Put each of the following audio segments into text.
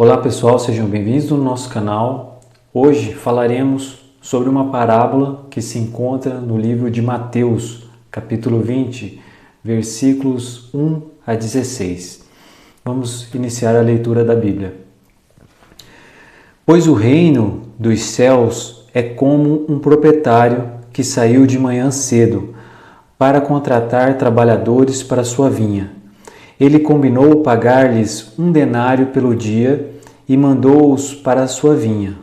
Olá pessoal, sejam bem-vindos no nosso canal. Hoje falaremos sobre uma parábola que se encontra no livro de Mateus, capítulo 20, versículos 1 a 16. Vamos iniciar a leitura da Bíblia. Pois o reino dos céus é como um proprietário que saiu de manhã cedo para contratar trabalhadores para sua vinha. Ele combinou pagar-lhes 1 denário pelo dia e mandou-os para a sua vinha.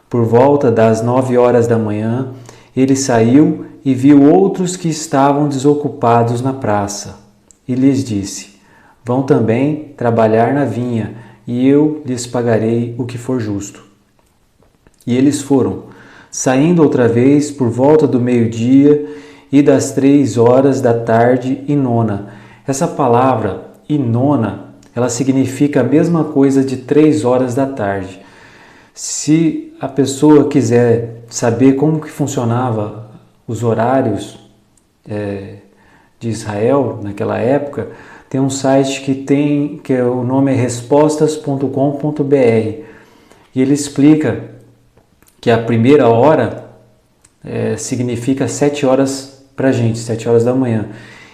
Por volta das 9 horas da manhã, ele saiu e viu outros que estavam desocupados na praça. E lhes disse: Vão também trabalhar na vinha, e eu lhes pagarei o que for justo. E eles foram, saindo outra vez por volta do meio-dia e das 3 horas da tarde e nona. Essa palavra, e nona, ela significa a mesma coisa de 3 horas da tarde. Se a pessoa quiser saber como que funcionava os horários de Israel naquela época, tem um site que o nome é respostas.com.br, e ele explica que a primeira hora significa 7 horas para a gente, 7 horas da manhã.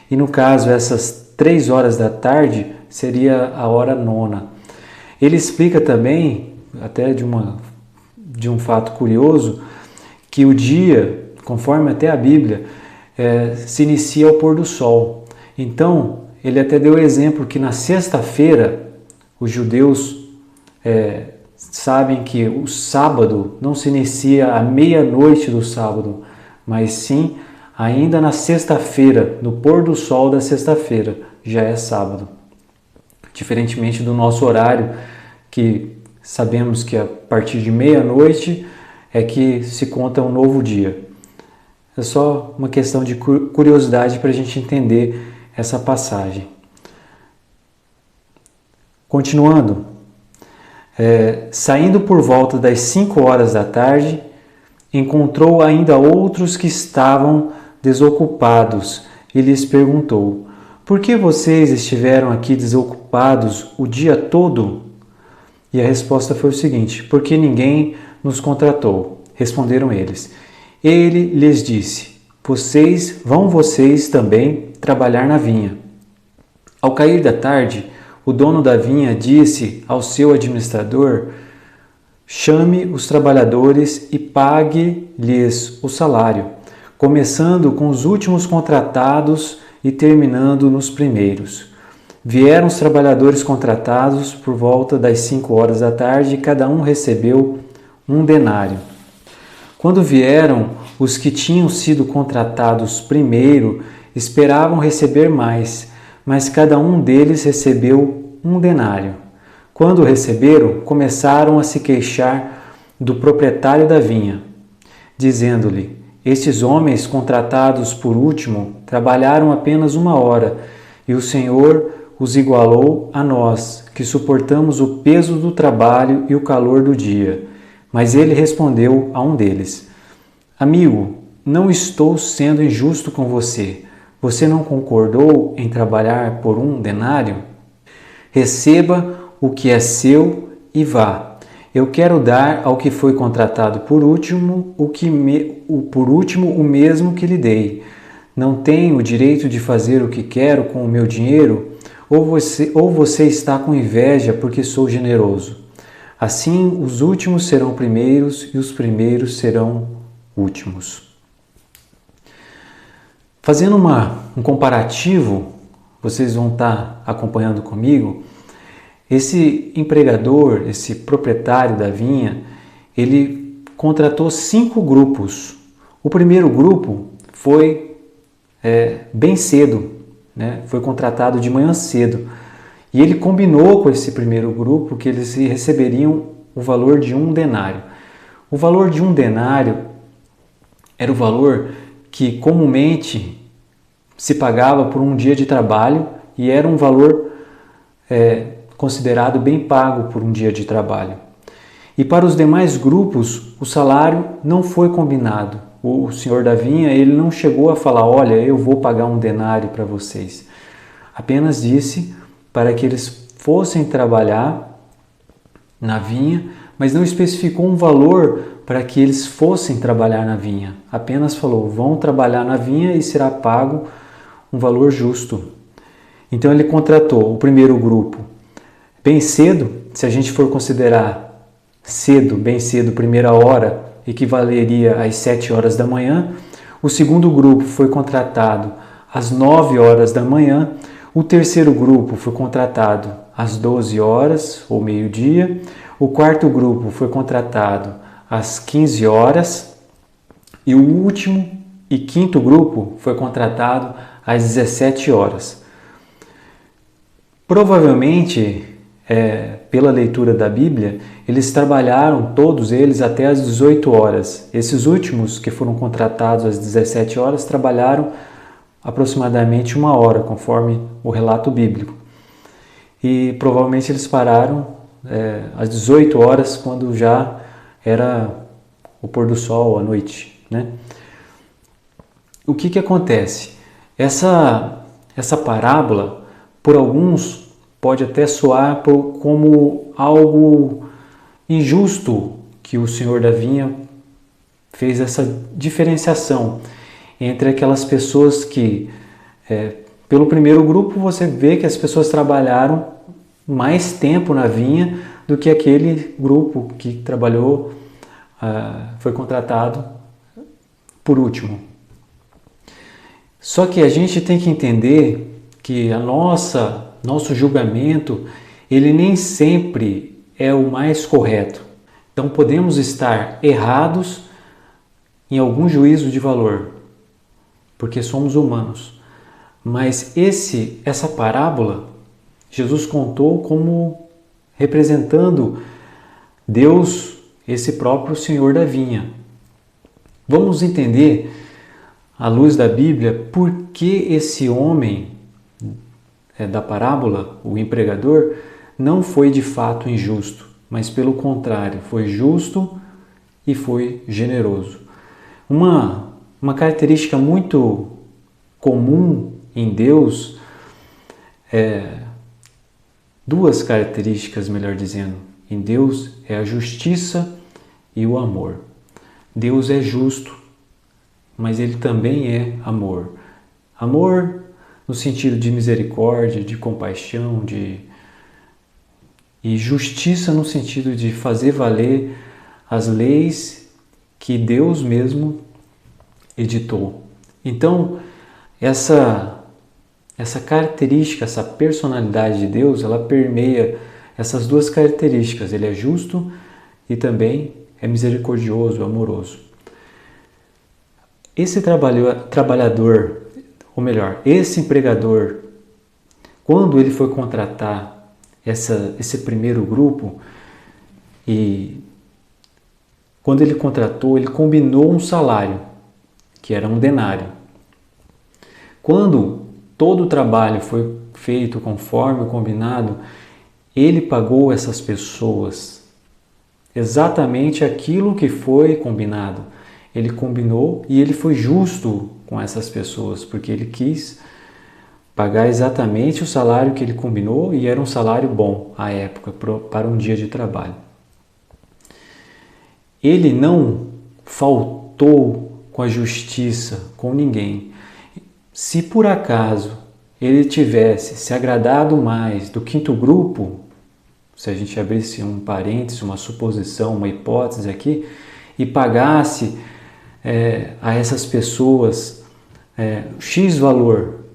E no caso, essas 3 horas da tarde seria a hora nona. Ele explica também, até de um fato curioso, que o dia, conforme até a Bíblia, se inicia ao pôr do sol. Então, ele até deu o exemplo que na sexta-feira, os judeus sabem que o sábado não se inicia à meia-noite do sábado, mas sim ainda na sexta-feira, no pôr do sol da sexta-feira, já é sábado. Diferentemente do nosso horário, que sabemos que a partir de meia-noite é que se conta um novo dia. É só uma questão de curiosidade para a gente entender essa passagem. Continuando, saindo por volta das 5 horas da tarde, encontrou ainda outros que estavam desocupados e lhes perguntou: Por que vocês estiveram aqui desocupados o dia todo? E a resposta foi o seguinte: Porque ninguém nos contratou. Responderam eles. Ele lhes disse: Vocês também trabalhar na vinha. Ao cair da tarde, o dono da vinha disse ao seu administrador: Chame os trabalhadores e pague-lhes o salário, começando com os últimos contratados e terminando nos primeiros. Vieram os trabalhadores contratados por volta das 5 horas da tarde e cada um recebeu 1 denário. Quando vieram os que tinham sido contratados primeiro, esperavam receber mais, mas cada um deles recebeu 1 denário. Quando o receberam, começaram a se queixar do proprietário da vinha, dizendo-lhe: Estes homens contratados por último trabalharam apenas 1 hora, e o Senhor os igualou a nós, que suportamos o peso do trabalho e o calor do dia. Mas ele respondeu a um deles: Amigo, não estou sendo injusto com você. Você não concordou em trabalhar por 1 denário? Receba o que é seu e vá. Eu quero dar ao que foi contratado por último o mesmo que lhe dei. Não tenho o direito de fazer o que quero com o meu dinheiro? Ou você está com inveja porque sou generoso? Assim, os últimos serão primeiros e os primeiros serão últimos. Fazendo um comparativo, vocês vão estar acompanhando comigo. Esse empregador, esse proprietário da vinha, ele contratou 5 grupos. O primeiro grupo foi bem cedo, né? Foi contratado de manhã cedo. E ele combinou com esse primeiro grupo que eles receberiam o valor de 1 denário. O valor de 1 denário era o valor que comumente se pagava por um dia de trabalho e era um valor considerado bem pago por um dia de trabalho. E para os demais grupos, o salário não foi combinado. O senhor da vinha, ele não chegou a falar: olha, eu vou pagar 1 denário para vocês. Apenas disse para que eles fossem trabalhar na vinha, mas não especificou um valor para que eles fossem trabalhar na vinha. Apenas falou: vão trabalhar na vinha e será pago um valor justo. Então ele contratou o primeiro grupo bem cedo. Se a gente for considerar cedo, bem cedo, primeira hora, equivaleria às 7 horas da manhã. O segundo grupo foi contratado às 9 horas da manhã. O terceiro grupo foi contratado às 12 horas ou meio-dia. O quarto grupo foi contratado às 15 horas. E o último e quinto grupo foi contratado às 17 horas. Provavelmente, pela leitura da Bíblia, eles trabalharam, todos eles, até às 18 horas. Esses últimos, que foram contratados às 17 horas, trabalharam aproximadamente 1 hora, conforme o relato bíblico. E provavelmente eles pararam às 18 horas, quando já era o pôr do sol, à noite, né? O que acontece? Essa parábola, por alguns, pode até soar como algo injusto, que o senhor da vinha fez essa diferenciação entre aquelas pessoas que, pelo primeiro grupo, você vê que as pessoas trabalharam mais tempo na vinha do que aquele grupo que trabalhou, foi contratado por último. Só que a gente tem que entender que nosso julgamento, ele nem sempre é o mais correto. Então podemos estar errados em algum juízo de valor, porque somos humanos. Mas essa parábola, Jesus contou como representando Deus, esse próprio Senhor da vinha. Vamos entender, à luz da Bíblia, por que esse homem da parábola, o empregador, não foi de fato injusto, mas pelo contrário, foi justo e foi generoso. Uma característica muito comum em Deus, duas características, melhor dizendo, em Deus é a justiça e o amor. Deus é justo, mas Ele também é amor. Amor no sentido de misericórdia, de compaixão, e justiça no sentido de fazer valer as leis que Deus mesmo editou. Então, essa característica, essa personalidade de Deus, ela permeia essas duas características. Ele é justo e também é misericordioso, amoroso. Esse trabalhador, ou melhor, esse empregador, quando ele foi contratar esse primeiro grupo, e quando ele contratou, ele combinou um salário, que era um denário. Quando todo o trabalho foi feito conforme o combinado, ele pagou essas pessoas exatamente aquilo que foi combinado. Ele combinou e ele foi justo com essas pessoas, porque ele quis pagar exatamente o salário que ele combinou, e era um salário bom à época para um dia de trabalho. Ele não faltou com a justiça com ninguém. Se por acaso ele tivesse se agradado mais do quinto grupo, se a gente abrisse um parênteses, uma suposição, uma hipótese aqui, e pagasse a essas pessoas X valor,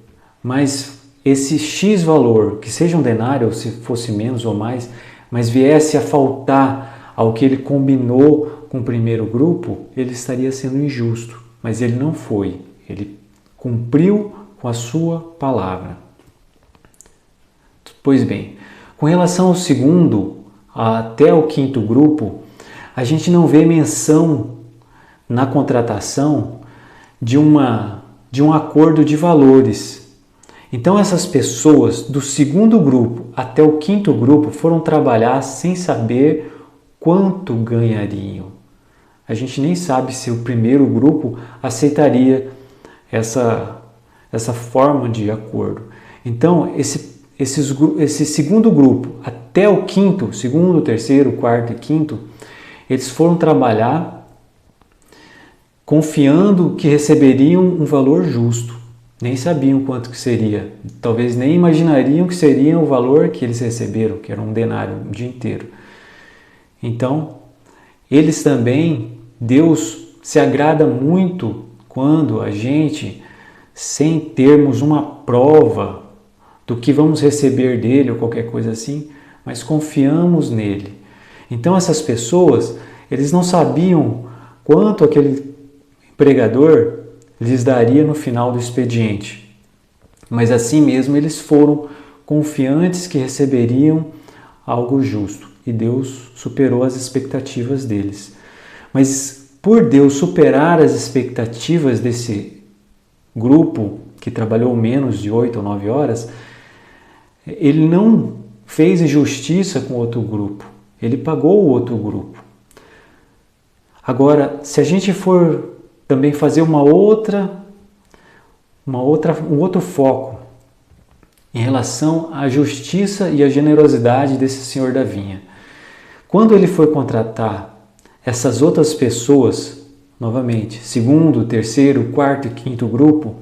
mas esse X valor, que seja um denário, ou se fosse menos ou mais, mas viesse a faltar ao que ele combinou com o primeiro grupo, ele estaria sendo injusto. Mas ele não foi, ele cumpriu com a sua palavra. Pois bem, com relação ao segundo até o quinto grupo, a gente não vê menção na contratação de um acordo de valores. Então essas pessoas do segundo grupo até o quinto grupo foram trabalhar sem saber quanto ganhariam. A gente nem sabe se o primeiro grupo aceitaria essa forma de acordo. Então esse segundo grupo, até o quinto, segundo, terceiro, quarto e quinto, eles foram trabalhar confiando que receberiam um valor justo. Nem sabiam quanto que seria, talvez nem imaginariam que seria o valor que eles receberam, que era um denário o dia inteiro. Então, eles também, Deus se agrada muito quando a gente, sem termos uma prova do que vamos receber dele ou qualquer coisa assim, mas confiamos nele. Então essas pessoas, eles não sabiam quanto aquele empregador lhes daria no final do expediente, mas assim mesmo eles foram confiantes que receberiam algo justo e Deus superou as expectativas deles. Mas por Deus superar as expectativas desse grupo que trabalhou menos de 8 ou 9 horas, ele não fez injustiça com o outro grupo, ele pagou o outro grupo. Agora, se a gente for também fazer um outro foco em relação à justiça e à generosidade desse senhor da vinha. Quando ele foi contratar essas outras pessoas, novamente, segundo, terceiro, quarto e quinto grupo,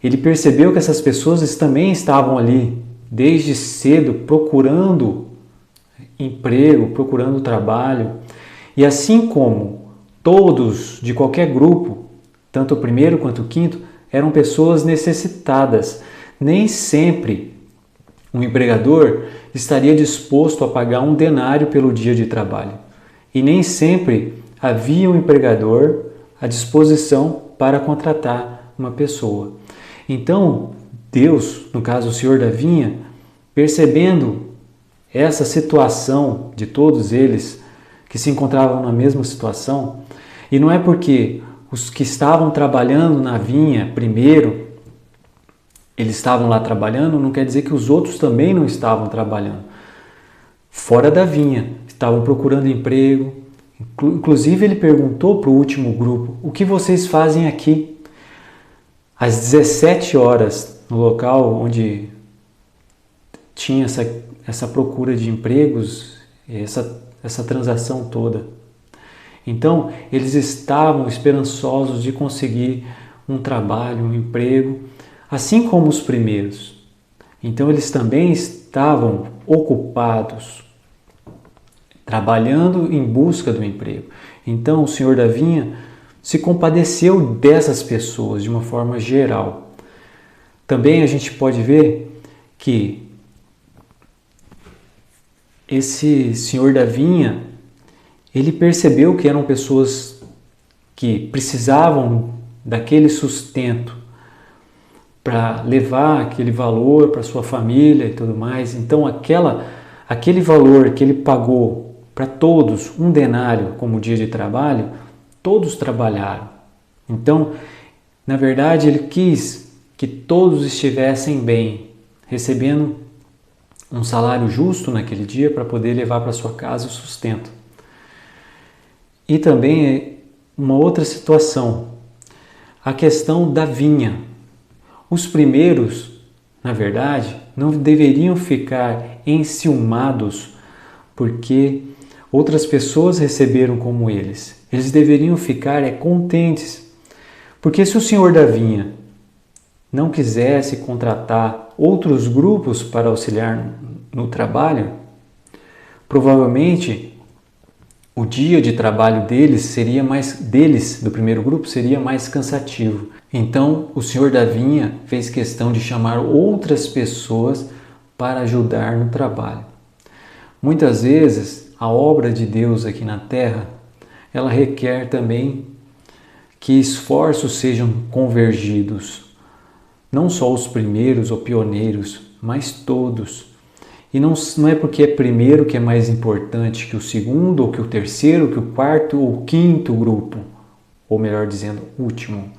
ele percebeu que essas pessoas também estavam ali desde cedo procurando emprego, procurando trabalho. E assim como todos de qualquer grupo, tanto o primeiro quanto o quinto, eram pessoas necessitadas. Nem sempre um empregador estaria disposto a pagar um denário pelo dia de trabalho. E nem sempre havia um empregador à disposição para contratar uma pessoa. Então, Deus, no caso o Senhor da vinha, percebendo essa situação de todos eles que se encontravam na mesma situação, e não é porque os que estavam trabalhando na vinha primeiro, eles estavam lá trabalhando, não quer dizer que os outros também não estavam trabalhando. Fora da vinha, estavam procurando emprego. Inclusive ele perguntou para o último grupo, o que vocês fazem aqui? Às 17 horas, no local onde tinha essa procura de empregos, essa transação toda. Então, eles estavam esperançosos de conseguir um trabalho, um emprego, assim como os primeiros. Então, eles também estavam ocupados, trabalhando em busca do emprego. Então, o Senhor da vinha se compadeceu dessas pessoas de uma forma geral. Também a gente pode ver que esse senhor da vinha, ele percebeu que eram pessoas que precisavam daquele sustento para levar aquele valor para sua família e tudo mais. Então aquele valor que ele pagou para todos, um denário como dia de trabalho, todos trabalharam. Então, na verdade, ele quis que todos estivessem bem, recebendo um salário justo naquele dia para poder levar para sua casa o sustento. E também uma outra situação, a questão da vinha. Os primeiros, na verdade, não deveriam ficar enciumados porque outras pessoas receberam como eles. Eles deveriam ficar contentes, porque se o senhor da vinha não quisesse contratar outros grupos para auxiliar no trabalho, provavelmente o dia de trabalho deles do primeiro grupo seria mais cansativo. Então o senhor da vinha fez questão de chamar outras pessoas para ajudar no trabalho. Muitas vezes a obra de Deus aqui na terra, ela requer também que esforços sejam convergidos. Não só os primeiros ou pioneiros, mas todos. E não é porque é primeiro que é mais importante que o segundo, ou que o terceiro, que o quarto ou o quinto grupo, ou melhor dizendo, último.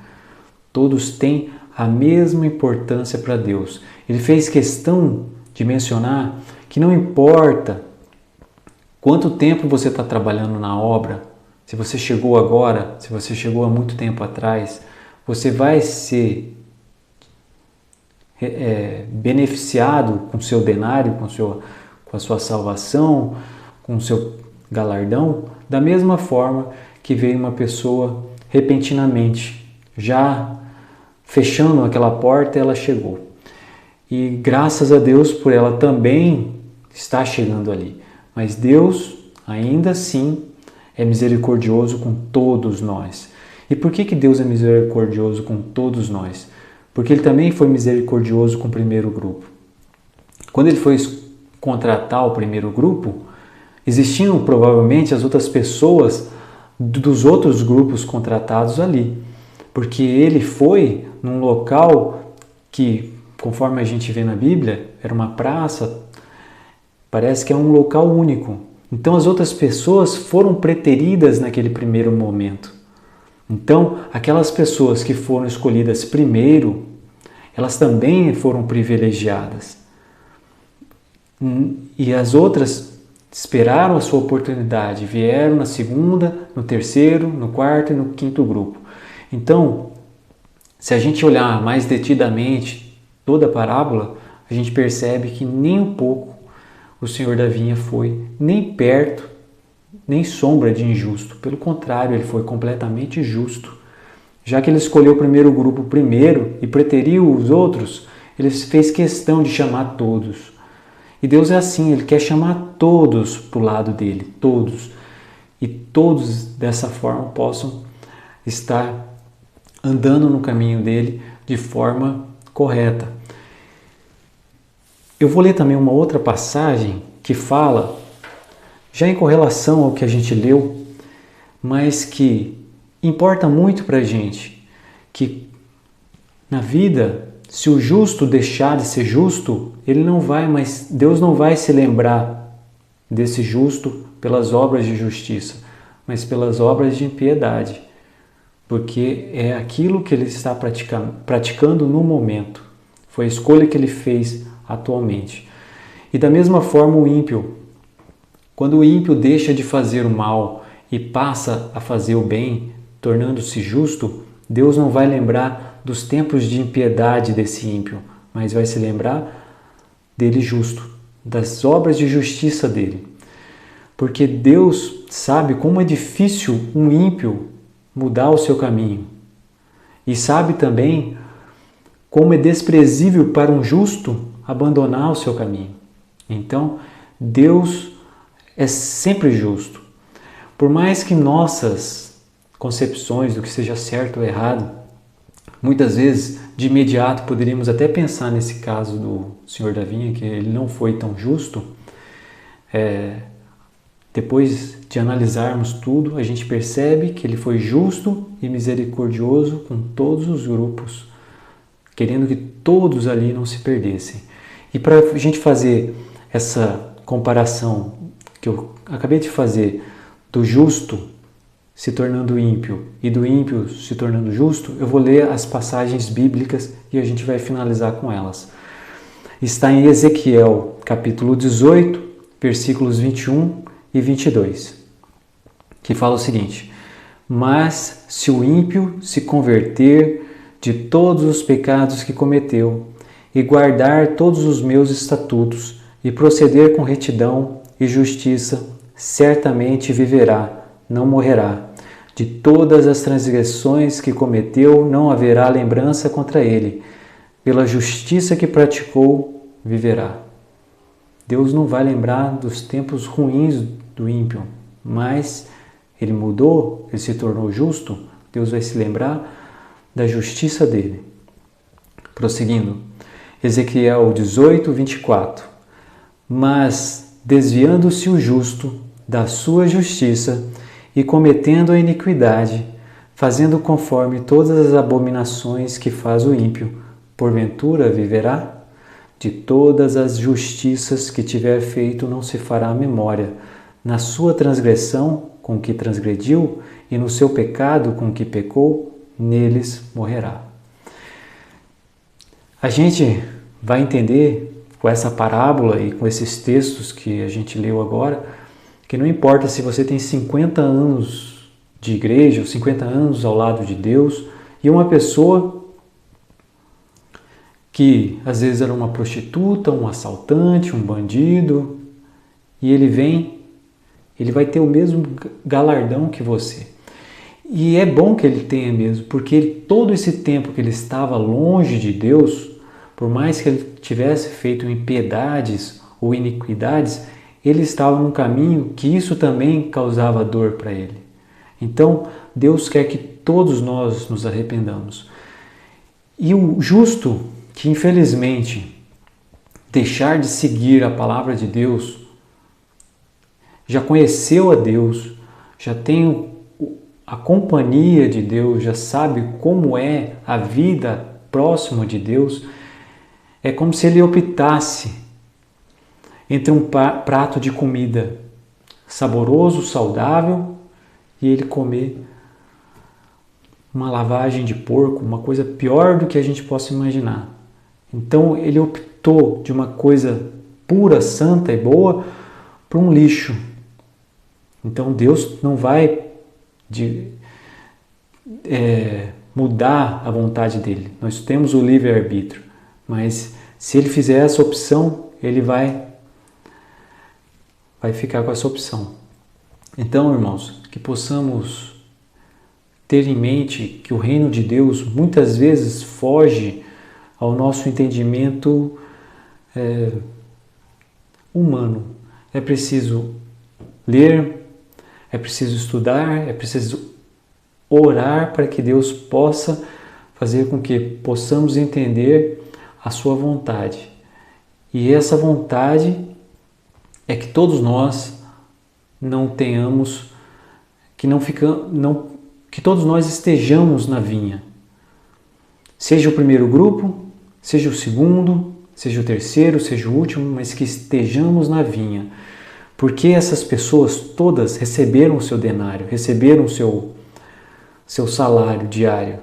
Todos têm a mesma importância para Deus. Ele fez questão de mencionar que não importa quanto tempo você está trabalhando na obra, se você chegou agora, se você chegou há muito tempo atrás, você vai ser beneficiado com seu denário, com a sua salvação, com o seu galardão, da mesma forma que veio uma pessoa repentinamente, já fechando aquela porta, ela chegou. E graças a Deus por ela também estar chegando ali. Mas Deus, ainda assim, é misericordioso com todos nós. E por que Deus é misericordioso com todos nós? Porque Ele também foi misericordioso com o primeiro grupo. Quando Ele foi contratar o primeiro grupo, existiam provavelmente as outras pessoas dos outros grupos contratados ali. Porque Ele foi num local que, conforme a gente vê na Bíblia, era uma praça, parece que é um local único. Então as outras pessoas foram preteridas naquele primeiro momento. Então aquelas pessoas que foram escolhidas primeiro, elas também foram privilegiadas. E as outras esperaram a sua oportunidade, vieram na segunda, no terceiro, no quarto e no quinto grupo. Então, se a gente olhar mais detidamente toda a parábola, a gente percebe que nem um pouco o Senhor da vinha foi nem perto, nem sombra de injusto. Pelo contrário, Ele foi completamente justo. Já que Ele escolheu o primeiro grupo primeiro e preteriu os outros, Ele fez questão de chamar todos. E Deus é assim, Ele quer chamar todos para o lado dEle, todos. E todos dessa forma possam estar andando no caminho dEle de forma correta. Eu vou ler também uma outra passagem que fala, já em correlação ao que a gente leu, mas que importa muito para a gente, que na vida, se o justo deixar de ser justo, Deus não vai se lembrar desse justo pelas obras de justiça, mas pelas obras de impiedade, porque é aquilo que ele está praticando no momento, foi a escolha que ele fez atualmente. E da mesma forma o ímpio, quando o ímpio deixa de fazer o mal e passa a fazer o bem, tornando-se justo, Deus não vai lembrar dos tempos de impiedade desse ímpio, mas vai se lembrar dele justo, das obras de justiça dele. Porque Deus sabe como é difícil um ímpio mudar o seu caminho. E sabe também como é desprezível para um justo abandonar o seu caminho. Então, Deus é sempre justo. Por mais que nossas concepções do que seja certo ou errado, muitas vezes, de imediato, poderíamos até pensar nesse caso do Senhor da Vinha, que ele não foi tão justo. Depois de analisarmos tudo, a gente percebe que ele foi justo e misericordioso com todos os grupos, querendo que todos ali não se perdessem. E para a gente fazer essa comparação que eu acabei de fazer do justo se tornando ímpio e do ímpio se tornando justo, eu vou ler as passagens bíblicas e a gente vai finalizar com elas. Está em Ezequiel, capítulo 18, versículos 21 e 22, que fala o seguinte: Mas se o ímpio se converter de todos os pecados que cometeu e guardar todos os meus estatutos e proceder com retidão e justiça, certamente viverá, não morrerá. De todas as transgressões que cometeu, não haverá lembrança contra ele. Pela justiça que praticou, viverá. Deus não vai lembrar dos tempos ruins do ímpio, mas ele mudou, ele se tornou justo, Deus vai se lembrar da justiça dele. Prosseguindo, Ezequiel 18, 24. Mas, desviando-se o justo da sua justiça e cometendo a iniquidade, fazendo conforme todas as abominações que faz o ímpio, porventura viverá? De todas as justiças que tiver feito não se fará memória. Na sua transgressão com que transgrediu e no seu pecado com que pecou, neles morrerá. A gente vai entender com essa parábola e com esses textos que a gente leu agora, que não importa se você tem 50 anos de igreja ou 50 anos ao lado de Deus e uma pessoa que às vezes era uma prostituta, um assaltante, um bandido, e ele vai ter o mesmo galardão que você. E é bom que ele tenha mesmo, porque todo esse tempo que ele estava longe de Deus, por mais que ele tivesse feito impiedades ou iniquidades, ele estava num caminho que isso também causava dor para ele. Então, Deus quer que todos nós nos arrependamos. E o justo, que infelizmente deixar de seguir a palavra de Deus, já conheceu a Deus, já tem a companhia de Deus, já sabe como é a vida próxima de Deus, é como se ele optasse entre um prato de comida saboroso, saudável, e ele comer uma lavagem de porco, uma coisa pior do que a gente possa imaginar. Então ele optou de uma coisa pura, santa e boa para um lixo. Então Deus não vai mudar a vontade dele. Nós temos o livre-arbítrio, mas se ele fizer essa opção, ele vai ficar com essa opção. Então, irmãos, que possamos ter em mente que o reino de Deus muitas vezes foge ao nosso entendimento humano. É preciso ler, é preciso estudar, é preciso orar para que Deus possa fazer com que possamos entender a sua vontade. E essa vontade é que todos nós não tenhamos, que todos nós estejamos na vinha. Seja o primeiro grupo, seja o segundo, seja o terceiro, seja o último, mas que estejamos na vinha. Porque essas pessoas todas receberam o seu denário, receberam o seu salário diário.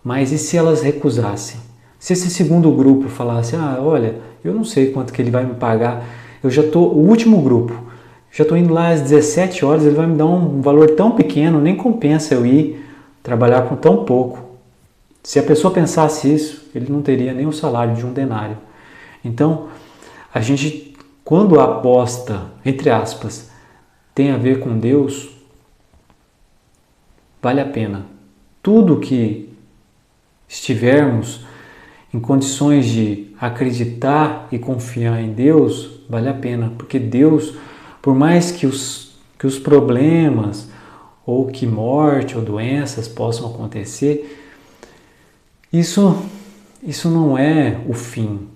Mas e se elas recusassem? Se esse segundo grupo falasse, olha, eu não sei quanto que ele vai me pagar, o último grupo, já estou indo lá às 17 horas, ele vai me dar um valor tão pequeno, nem compensa eu ir trabalhar com tão pouco. Se a pessoa pensasse isso, ele não teria nem o salário de um denário. Então, a gente, quando a aposta, entre aspas, tem a ver com Deus, vale a pena. Tudo que estivermos em condições de acreditar e confiar em Deus, vale a pena, porque Deus, por mais que os problemas, ou que morte ou doenças possam acontecer, isso não é o fim,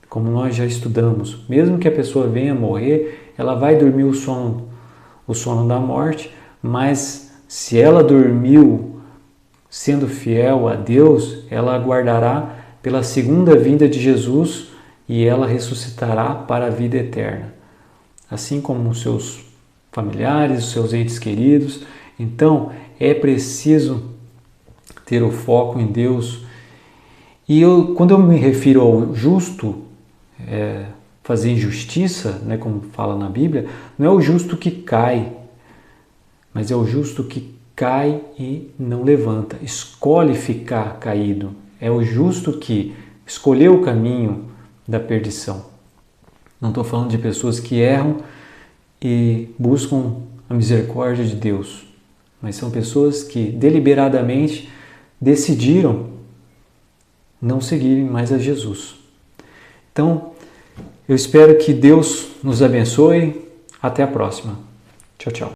como nós já estudamos. Mesmo que a pessoa venha morrer, ela vai dormir o sono da morte, mas se ela dormiu sendo fiel a Deus, ela aguardará pela segunda vinda de Jesus e ela ressuscitará para a vida eterna. Assim como os seus familiares, os seus entes queridos. Então, é preciso ter o foco em Deus. E quando eu me refiro ao justo, fazer injustiça, né, como fala na Bíblia, não é o justo que cai, mas é o justo que cai e não levanta, escolhe ficar caído. É o justo que escolheu o caminho da perdição. Não estou falando de pessoas que erram e buscam a misericórdia de Deus, mas são pessoas que deliberadamente decidiram não seguirem mais a Jesus. Então, eu espero que Deus nos abençoe. Até a próxima. Tchau, tchau.